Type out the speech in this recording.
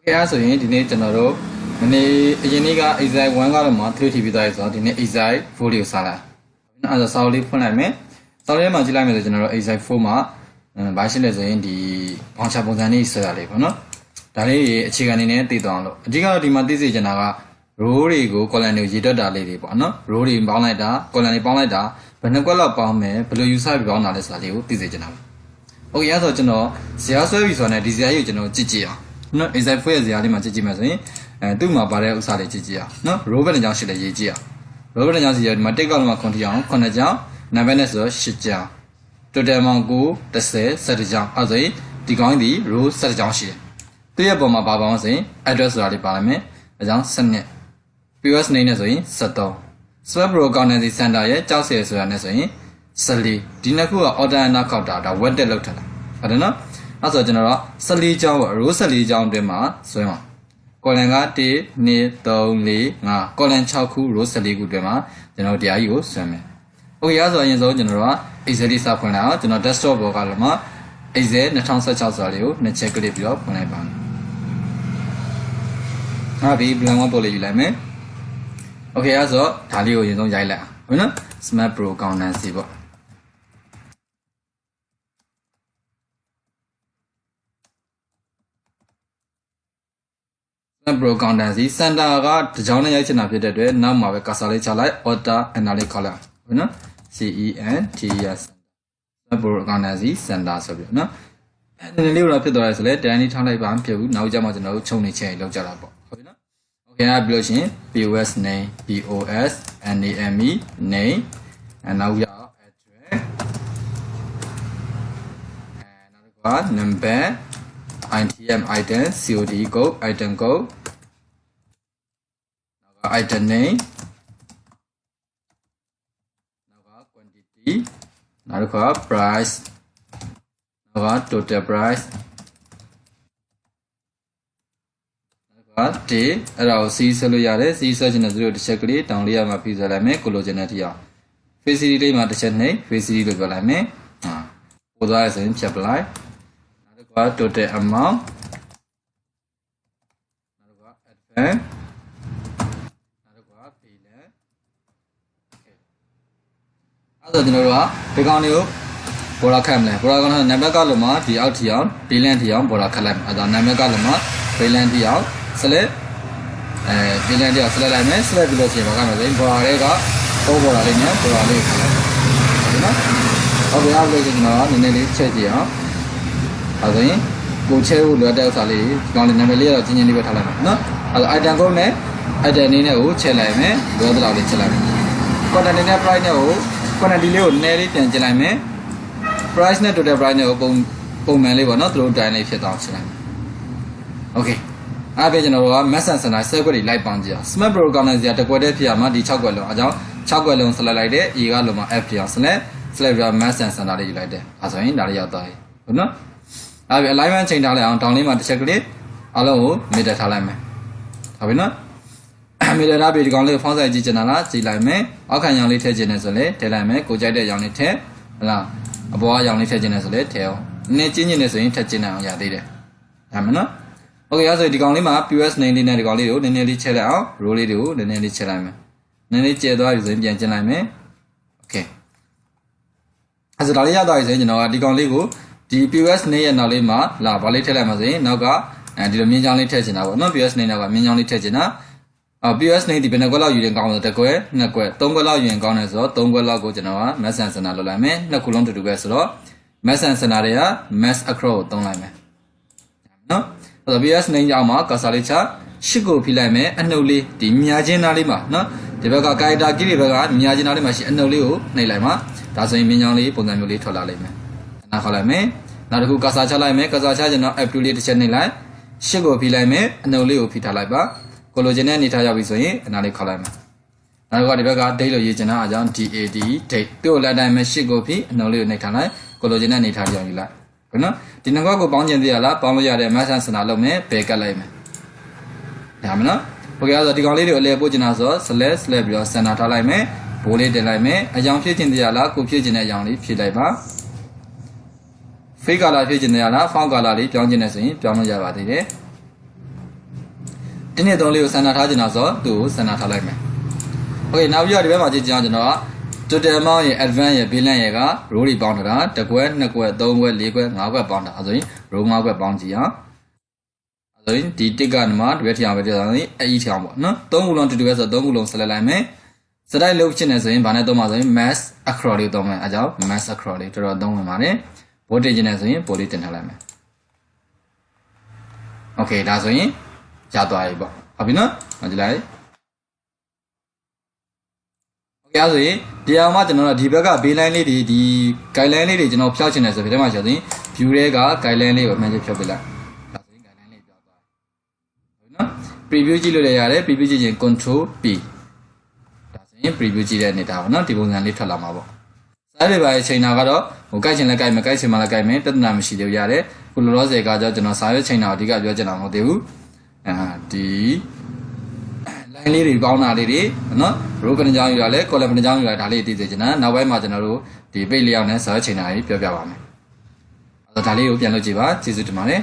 အဲ့ဆိုရင်ဒီနေ့ကျွန်တော်တို့မနေ့အရင်နေ့က exercise 1ကတော့မှ3ထည့်ပြီးသားဆိုတော့ဒီနေ့ exercise 4လေးကိုစလိုက်အဲ့ဒါစာအုပ်လေးဖွင့်လိုက်မယ်စာအုပ်ထဲမှာကြည့်လိုက်မယ်ဆိုကျွန်တော်တို့ exercise 4မှာဘာရှင်းလဲဆိုရင်ဒီဘောင်ချပုံစံလေးဆွဲရလေးပေါ့နော်ဒါလေးအခြေခံအနေနဲ့သိသွားအောင်လို့အဓိကတော့ဒီမှာသိစေချင်တာက row တွေကို column တွေကိုရေးတွက်တာလေးတွေပေါ့နော် row တွေပေါင်းလိုက်တာ column တွေပေါင်းလိုက်တာဘယ်နှကွက်လောက်ပေါင်းမယ်ဘယ်လို user ပြီးပေါင်းတာလဲဆိုတာလေးကိုသိစေချင်တာโอเคအဲ့ဆိုကျွန်တော်ဇာတ်ဆွဲပြီးဆိုတော့ဒီဇာတ်ကြီးကိုကျွန်တော်ကြည့်ကြည့်အောင်နော် exercise 4ရဲ့ဇာတ်လေးမှာကြည့်ကြည့်မယ်ဆိုရင်သူ့မှာပါတဲ့ဥစ္စာတွေကြည့်ကြည့်အောင်နော် row ဘယ်နှကြောင်းရှိလဲရေးကြည့်အောင် row ဘယ်နှကြောင်းစီရဒီမှာတစ်ကောက်လုံးမှာခွန်တီအောင်9ကြောင်းနံပါတ်နဲ့ဆိုတော့10ကြောင်း total amount ကို30 17ကြောင်းအဲ့ဆိုရင်ဒီကောင်းဒီ row 17ကြောင်းရှိတယ်သူ့ရဲ့ပုံမှာပါပါအောင်ဆိုရင် address ဆိုတာလေးပါလိုက်မယ်အကြောင်း7 POS name နဲ့ဆိုရင်73 swap pro accountancy center ရဲ့ကြောက်စရဆိုတာနဲ့ဆိုရင်14ဒီနှစ်ခုက order and account တာ web တက်လောက်ထတာဟုတ်တယ်နော်အဲ့ဆိုကျွန်တော်တို့14ကြောင်းပေါ့ row 14ကြောင်းအတွင်းမှာဆွဲမှာ column က1 2 3 4 5 column 6ခု row 14ခုအတွင်းမှာကျွန်တော်တရားကြီးကိုဆွဲမယ် okay အဲ့ဆိုအရင်ဆုံးကျွန်တော်တို့က Excel လေးစဖွင့်လိုက်အောင်ကျွန်တော် desktop ဘောကလည်းမှာ Excel 2016ဆိုတာလေးကိုနှစ်ချက်ကလေးပြီးတော့ဖွင့်လိုက်ပါမယ်ဟာဒီ blank 1ပို့လေးယူလိုက်မယ် okay အဲ့ဆိုဒါလေးကိုအရင်ဆုံးရိုက်လိုက်အောင်ဟုတ်နော် smart pro accountancy ပေါ့pro accountancy center ကတကြောင်နဲ့ရိုက်ချင်တာဖြစ်တဲ့အတွက်နောက်မှာပဲ cursor လေးချလိုက် order and လေးခေါက်လိုက်ဟုတ်နော် CENTER pro accountancy center ဆိုပြီးနော်အဲ့ဒီလေးတော့ဖြစ်သွားတယ်ဆိုလဲတန်းလေးထားလိုက်ပါမဖြစ်ဘူးနောက်ကြမှာကျွန်တော်တို့ခြုံနေချင်လောက်ကြတာပေါ့ဟုတ်ပြီနော် okay အဲ့ပြီးလို့ရှိရင် POS name POS NAME name and နောက်ရ address and နောက်က number ITM item COD code item code နောက်က item name နောက်က quantity နောက်က price နောက်က total price နောက်က day အဲ့ဒါကို C ဆက်လို့ရတယ် C ဆက်ချင်တဲ့သူတို့တစ်ချက်ကလေးတောင်းလေးရမှာပြီးဆက်လိုက်မယ်ကိုလိုချင်တဲ့ထိအောင် facility လေးမှာတစ်ချက်နှိပ် facility လို့ပြောလိုက်မယ်ပို့သွားရဆိုရင်ဖြတ်ပလိုက်total amount နောက်က advance နောက်က payment okay အဲ့တော့ကျွန်တော်တို့ကဒီကောင်လေးကိုပေါ်လာခတ်မလဲပေါ်လာကောင်ကနံပါတ်ကလုံးမှာဒီအောက်ထီအောင် payment ထီအောင်ပေါ်လာခတ်လိုက်အဲ့တော့နံပါတ်ကလုံးမှာ payment ထီအောင် select payment ထီအောင် select လိုက်မယ် select ပြီးလို့ရှိရင်ဘာကမလဲပေါ်လာလေးကပေါ်လာလေးနဲ့ပေါ်လာလေးခတ်လိုက်ဟုတ်နော်ဟုတ်ပြီအဲ့လိုကျွန်တော်နည်းနည်းလေးချက်ကြည့်အောင်အဲ့ဆိုရင်ကိုချဲဖို့လွယ်တဲ့ဥစ္စာလေးဒီကောင်လေးနာမည်လေးတော့ချင်းချင်းလေးပဲထားလိုက်မယ်နော်အဲ့တော့ item code နဲ့ item အနေနဲ့ကိုချက်လိုက်မယ်လွယ်တဲ့လောက်လေးချက်လိုက်မယ် quantity နဲ့ price နဲ့ကို quantity လေးကိုနည်းလေးပြန်ချက်လိုက်မယ် price နဲ့ total price နဲ့ကိုပုံမှန်လေးပေါ့နော်သူတို့တိုင်းလေးဖြစ်သွားချက်လိုက်မယ် okay အဲ့ဒါကျွန်တော်တို့က mass and center 7ခွက်တွေလိုက်ပေါင်းကြည့်အောင် smart pro accountancy တကွက်တည်းဖြစ်ရမှာဒီ6ခွက်လုံးအကြောင်း6ခွက်လုံး select လိုက်တဲ့ A ကလုံးမှာ F ဖြစ်အောင် select ပြီးတော့ mass and center လေးယူလိုက်တယ်အဲ့ဆိုရင်ဒါလေးရောက်သွားပြီဟုတ်နော်အဲ့ဒီ alignment ချိန်ထားလိုက်အောင် down လေးမှာတစ်ချက်ကလေးအလုံးကို meter ထားလိုက်မယ်ဟုတ်ပြီနော် meter ထားပြီးဒီကောင်လေးကို font size ကြည့်ချင်တာလားကြည့်လိုက်မယ်အောက်ခံရောင်လေးထည့်ချင်တယ်ဆိုလည်းထည့်လိုက်မယ်ကိုကြိုက်တဲ့ရောင်လေးထည့်ဟုတ်လားအပေါ်ကရောင်လေးထည့်ချင်တယ်ဆိုလည်းထည့်အောင်နည်းကျင်းကျင်နေဆိုရင်ထည့်ချင်တယ်အောင်ရသေးတယ်ဟုတ်မယ်နော် okay အဲ့ဆိုဒီကောင်လေးမှာ POS name လေးနဲ့ဒီကောင်လေးကိုနည်းနည်းလေးချက်လိုက်အောင် row လေးတွေကိုနည်းနည်းလေးချက်လိုက်မယ်နည်းနည်းကျဲသွားပြီဆိုရင်ပြန်ကျင်လိုက်မယ် okay အဲ့ဆိုဒါလေးရသွားပြီဆိုရင်ကျွန်တော်ကဒီကောင်လေးကိုဒီ POS name ရဲ့နောက်လေးမှာလာဘာလေးထည့်လိုက်မှာဆိုရင်နောက်ကဒီလိုမြင်းချောင်းလေးထည့်ချင်တာပေါ့နော် POS name နောက်ကမြင်းချောင်းလေးထည့်ချင်တာPOS name ဒီဘယ်နှခွက်လောက်ယူရင်ကောင်းလဲတစ်ခွက်နှစ်ခွက်သုံးခွက်လောက်ယူရင်ကောင်းတယ်ဆိုတော့သုံးခွက်လောက်ကိုကျွန်တော်က mass and center လုပ်လိုက်မယ်နှစ်ခုလုံးတူတူပဲဆိုတော့ mass and center တွေက mass across ကိုသုံးလိုက်မယ်နော်အဲ့တော့ POS name ကြောင်းမှာ cursor လေးချရှစ်ကိုဖိလိုက်မယ်အနှုတ်လေးဒီမြာချင်းသားလေးမှာနော်ဒီဘက်က character key တွေဘက်ကမြာချင်းသားလေးမှာရှိအနှုတ်လေးကိုနှိပ်လိုက်မှာဒါဆိုရင်မြင်းချောင်းလေးပုံစံမျိုးလေးထွက်လာလိမ့်မယ်နားခေါ်လိုက်မယ်နောက်တစ်ခုကာစာချလိုက်မယ်ကာစာချကျွန်တော် F2 လေးတစ်ချက်နှိပ်လိုက်ရှစ်ကိုဖိလိုက်မယ်အနှုတ်လေးကိုဖိထားလိုက်ပါကိုလိုချင်တဲ့အနေထားရောက်ပြီဆိုရင်အနားလေးခေါက်လိုက်မယ်နောက်ကဒီဘက်က date လို့ရေးချင်တာအကြောင်း DAT date သူ့ကိုလိုက်တိုင်းမယ်ရှစ်ကိုဖိအနှုတ်လေးကိုနှိပ်ထားလိုက်ကိုလိုချင်တဲ့အနေထားရောက်ယူလိုက်ဟုတ်နော်ဒီနှစ်ခွက်ကိုပေါင်းကျင်သေးရလားပေါင်းလို့ရတဲ့ mass and center လုပ်မယ်ဘယ်ကတ်လိုက်မယ်ဒါမှမနော်โอเคအဲ့ဆိုဒီကောင်လေးတွေကိုအလဲပို့ချင်တာဆို select ပြီးတော့ center ထားလိုက်မယ်ဘိုးလေးတင်လိုက်မယ်အကြောင်းဖြစ်ချင်သေးရလားကိုဖြစ်ချင်တဲ့အကြောင်းလေးဖြည့်လိုက်ပါ fake color ဖြစ်ချင်သေးရလား font color လေးပြောင်းချင်တယ်ဆိုရင်ပြောင်းလို့ရပါသေးတယ် တင်းနဲ့3လေးကိုစံနာထားချင်တာဆိုသူ့ကိုစံနာထားလိုက်မယ် Okay နောက်ပြီးတော့ဒီဘက်မှာကြည့်ကြအောင်ကျွန်တော်က total amount ရဲ့ advance ရဲ့ balance ရဲ့က row တွေပေါင်းထားတာ1ခွက်2ခွက်3ခွက်4ခွက်5ခွက်ပေါင်းတာအဲဆိုရင် row 5ခွက်ပေါင်းကြည့်အောင်အဲဆိုရင်ဒီတစ်ကနေမှဒီဘက်ထီအောင်ပဲပြသွားရင်အဲ့ဒီထီအောင်ပေါ့နော်3ခုလုံးတူတူပဲဆိုတော့3ခုလုံးဆက်လက်လိုက်မယ်စတိုက်လုပ်ချင်တယ်ဆိုရင်ဗာနဲ့သုံးပါဆိုရင် mass across လေးသုံးမယ်အဲကြောင့် mass across လေးတော်တော်သုံးဝင်ပါတယ် voltage နဲ့ဆိုရင် voltage တင်ထားလိုက်မယ် Okay ဒါဆိုရင်ရသွားပြီပေါ့ဟုတ်ပြီနော်ကြည့်လိုက် Okay အဲဆိုရင်ဒီအောင်မှကျွန်တော်တို့ဒီဘက်က baseline လေးတွေဒီ guideline လေးတွေကျွန်တော်ဖျောက်ချင်တယ်ဆိုပြီးတော့မှဆိုရင် view တွေက guideline လေးကိုအမှန်ကြီးဖျောက်ပေးလိုက်ဒါဆိုရင် guideline လေးပြောက်သွားပြီနော် preview ကြည့်လို့လည်းရတယ် preview ကြည့်ရင် control P ဒါဆိုရင် preview ကြည့်တဲ့နေတာပေါ့နော်ဒီပုံစံလေးထွက်လာမှာပေါ့စားတွေပါရဲ့ချိန်တာကတော့ဟိုကြိုက်ချင်လည်းကြိုက်မယ်ကြိုက်ချင်မှလည်းကြိုက်မယ်ပြဿနာမရှိသေးဘူးရတယ်ခုလောလောဆယ်ကကြောကျွန်တော်စားရွက်ချိန်တာအဓိကပြောချင်တာမဟုတ်သေးဘူးဒီ line လေးတွေပေါင်းတာလေးတွေနော် row ဘယ်နှကြောင်းယူရလဲ column ဘယ်နှကြောင်းယူရလဲဒါလေးသိစေချင်တာနောက်ပိုင်းမှာကျွန်တော်တို့ဒီ page layout နဲ့စားရွက်ချိန်တာကြီးပြောပြပါမယ်အဲ့တော့ဒါလေးကိုပြန်လုပ်ကြည့်ပါကျေးဇူးတင်ပါတယ်